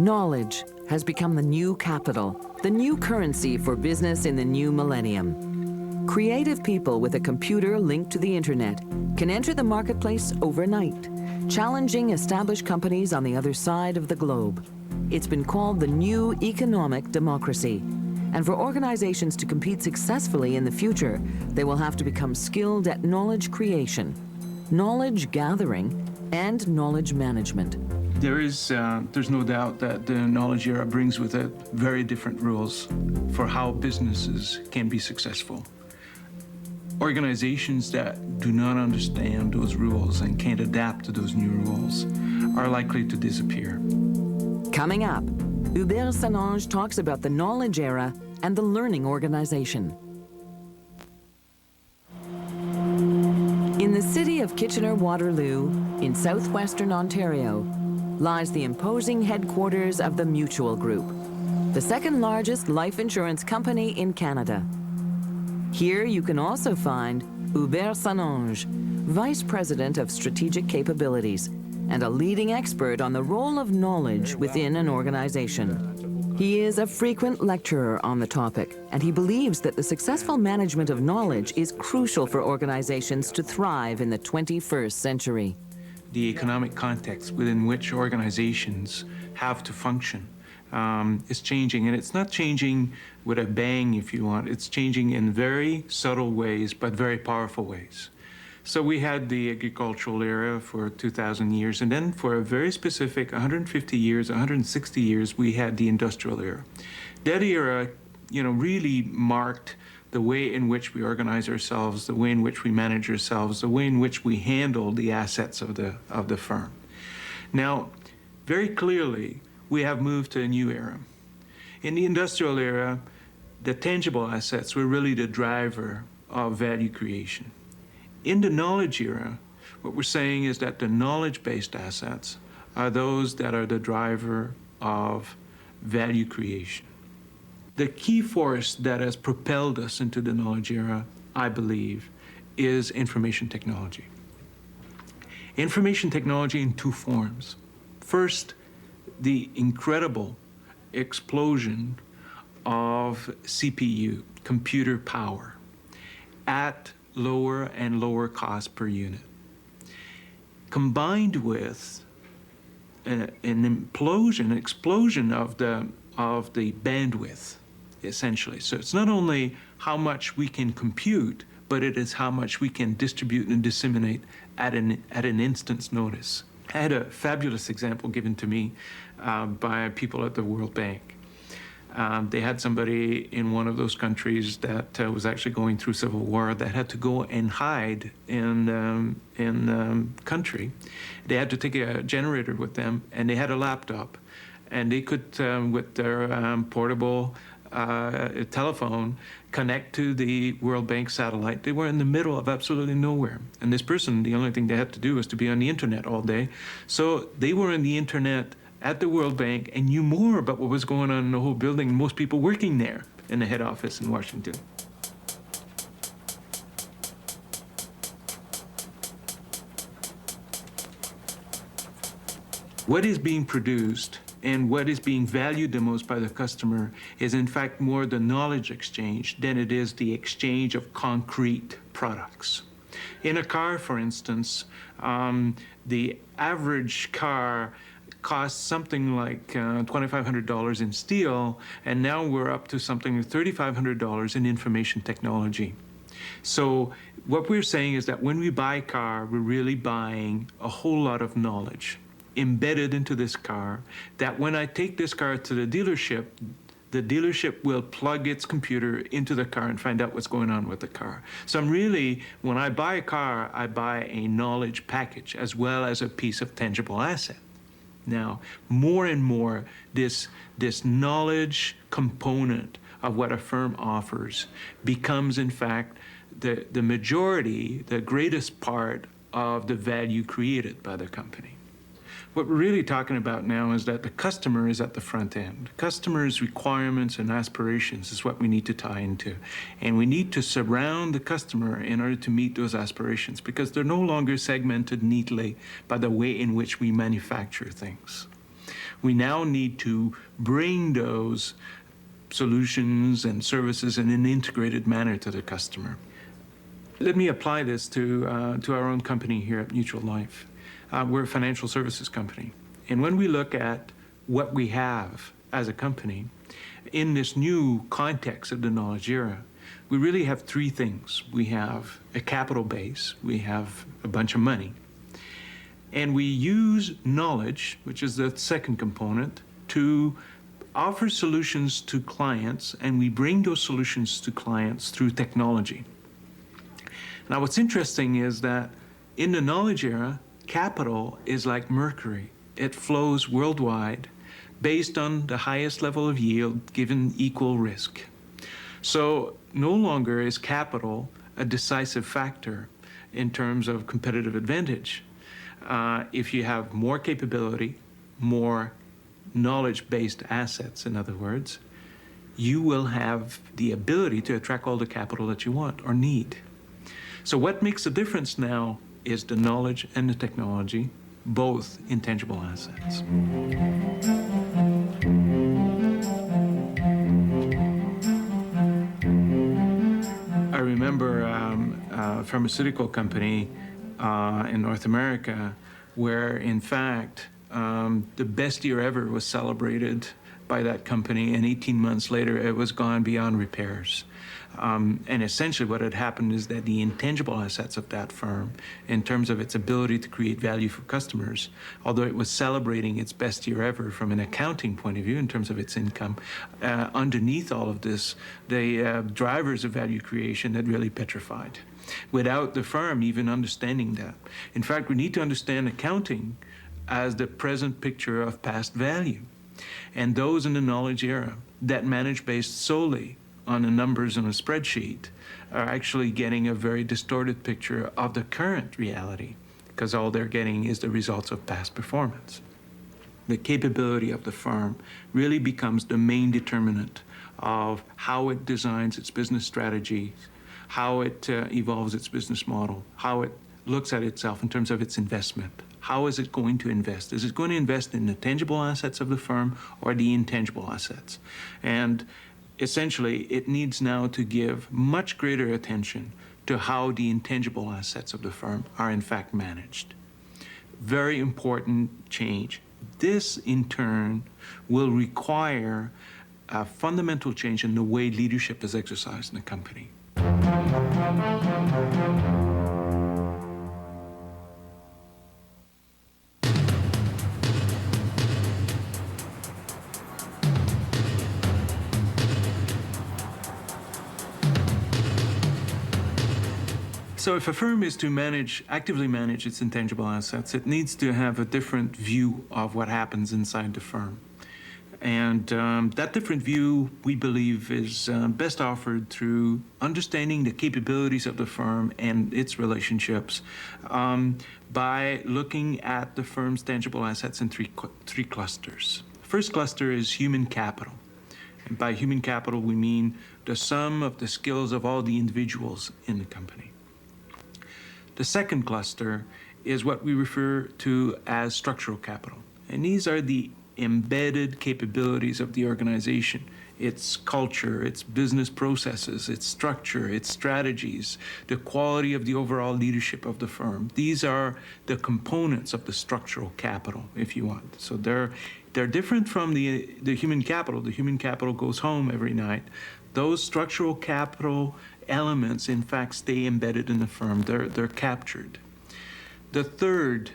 Knowledge has become the new capital, the new currency for business in the new millennium. Creative people with a computer linked to the internet can enter the marketplace overnight, challenging established companies on the other side of the globe. It's been called the new economic democracy. And for organizations to compete successfully in the future, they will have to become skilled at knowledge creation, knowledge gathering, and knowledge management. There's no doubt that the knowledge era brings with it very different rules for how businesses can be successful. Organizations that do not understand those rules and can't adapt to those new rules are likely to disappear. Coming up, Hubert Sanange talks about the knowledge era and the learning organization. In the city of Kitchener-Waterloo, in southwestern Ontario, lies the imposing headquarters of the Mutual Group, the second largest life insurance company in Canada. Here you can also find Hubert Sanange, Vice President of Strategic Capabilities, and a leading expert on the role of knowledge within an organization. He is a frequent lecturer on the topic, and he believes that the successful management of knowledge is crucial for organizations to thrive in the 21st century. The economic context within which organizations have to function is changing, and it's not changing with a bang, if you want. It's changing in very subtle ways, but very powerful ways. So we had the agricultural era for 2,000 years, and then for a very specific 150 years, 160 years, we had the industrial era. That era, really marked the way in which we organize ourselves, the way in which we manage ourselves, the way in which we handle the assets of the firm. Now, very clearly, we have moved to a new era. In the industrial era, the tangible assets were really the driver of value creation. In the knowledge era, what we're saying is that the knowledge-based assets are those that are the driver of value creation. The key force that has propelled us into the knowledge era, I believe, is information technology. Information technology in two forms. First, the incredible explosion of CPU, computer power, at lower and lower cost per unit, combined with an explosion of the bandwidth, essentially. So it's not only how much we can compute, but it is how much we can distribute and disseminate at an instant's notice. I had a fabulous example given to me by people at the World Bank. They had somebody in one of those countries that was actually going through civil war that had to go and hide in country. They had to take a generator with them, and they had a laptop. And they could, with their portable telephone, connect to the World Bank satellite. They were in the middle of absolutely nowhere. And this person, the only thing they had to do was to be on the internet all day. So they were on the internet at the World Bank and knew more about what was going on in the whole building than most people working there in the head office in Washington. What is being produced and what is being valued the most by the customer is in fact more the knowledge exchange than it is the exchange of concrete products. In a car, for instance, the average car costs something like $2,500 in steel, and now we're up to something like $3,500 in information technology. So what we're saying is that when we buy a car, we're really buying a whole lot of knowledge embedded into this car, that when I take this car to the dealership will plug its computer into the car and find out what's going on with the car. So when I buy a car, I buy a knowledge package as well as a piece of tangible asset. Now, more and more, this knowledge component of what a firm offers becomes, in fact, the majority, the greatest part of the value created by the company. What we're really talking about now is that the customer is at the front end. Customers' requirements and aspirations is what we need to tie into. And we need to surround the customer in order to meet those aspirations, because they're no longer segmented neatly by the way in which we manufacture things. We now need to bring those solutions and services in an integrated manner to the customer. Let me apply this to our own company here at Mutual Life. We're a financial services company. And when we look at what we have as a company in this new context of the knowledge era, we really have three things. We have a capital base, we have a bunch of money, and we use knowledge, which is the second component, to offer solutions to clients, and we bring those solutions to clients through technology. Now, what's interesting is that in the knowledge era, capital is like mercury. It flows worldwide based on the highest level of yield given equal risk. So no longer is capital a decisive factor in terms of competitive advantage. If you have more capability, more knowledge-based assets, in other words, you will have the ability to attract all the capital that you want or need. So what makes the difference now is the knowledge and the technology, both intangible assets. I remember a pharmaceutical company in North America where, in fact, the best year ever was celebrated by that company, and 18 months later, it was gone beyond repairs. And essentially what had happened is that the intangible assets of that firm, in terms of its ability to create value for customers, although it was celebrating its best year ever from an accounting point of view in terms of its income, underneath all of this, the drivers of value creation had really petrified, without the firm even understanding that. In fact, we need to understand accounting as the present picture of past value. And those in the knowledge era that manage based solely on the numbers in a spreadsheet are actually getting a very distorted picture of the current reality, because all they're getting is the results of past performance. The capability of the firm really becomes the main determinant of how it designs its business strategies, how it evolves its business model, how it looks at itself in terms of its investment. How is it going to invest? Is it going to invest in the tangible assets of the firm or the intangible assets? And essentially, it needs now to give much greater attention to how the intangible assets of the firm are in fact managed. Very important change. This, in turn, will require a fundamental change in the way leadership is exercised in the company. So if a firm is to actively manage its intangible assets, it needs to have a different view of what happens inside the firm. And that different view, we believe, is best offered through understanding the capabilities of the firm and its relationships by looking at the firm's tangible assets in three clusters. The first cluster is human capital. And by human capital, we mean the sum of the skills of all the individuals in the company. The second cluster is what we refer to as structural capital. And these are the embedded capabilities of the organization, its culture, its business processes, its structure, its strategies, the quality of the overall leadership of the firm. These are the components of the structural capital, if you want. So they're different from the human capital. The human capital goes home every night. Those structural capital elements, in fact, stay embedded in the firm. They're captured. The third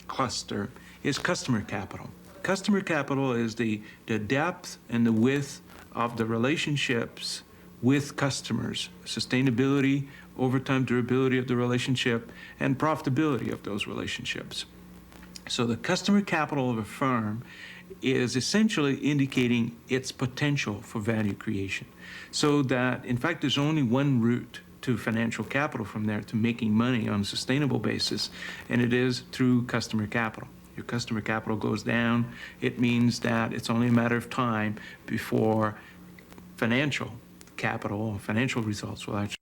cluster is customer capital. Customer capital is the depth and the width of the relationships with customers, sustainability, overtime durability of the relationship, and profitability of those relationships. So the customer capital of a firm is essentially indicating its potential for value creation. So that, in fact, there's only one route to financial capital from there to making money on a sustainable basis, and it is through customer capital. Your customer capital goes down, it means that it's only a matter of time before financial capital or financial results will actually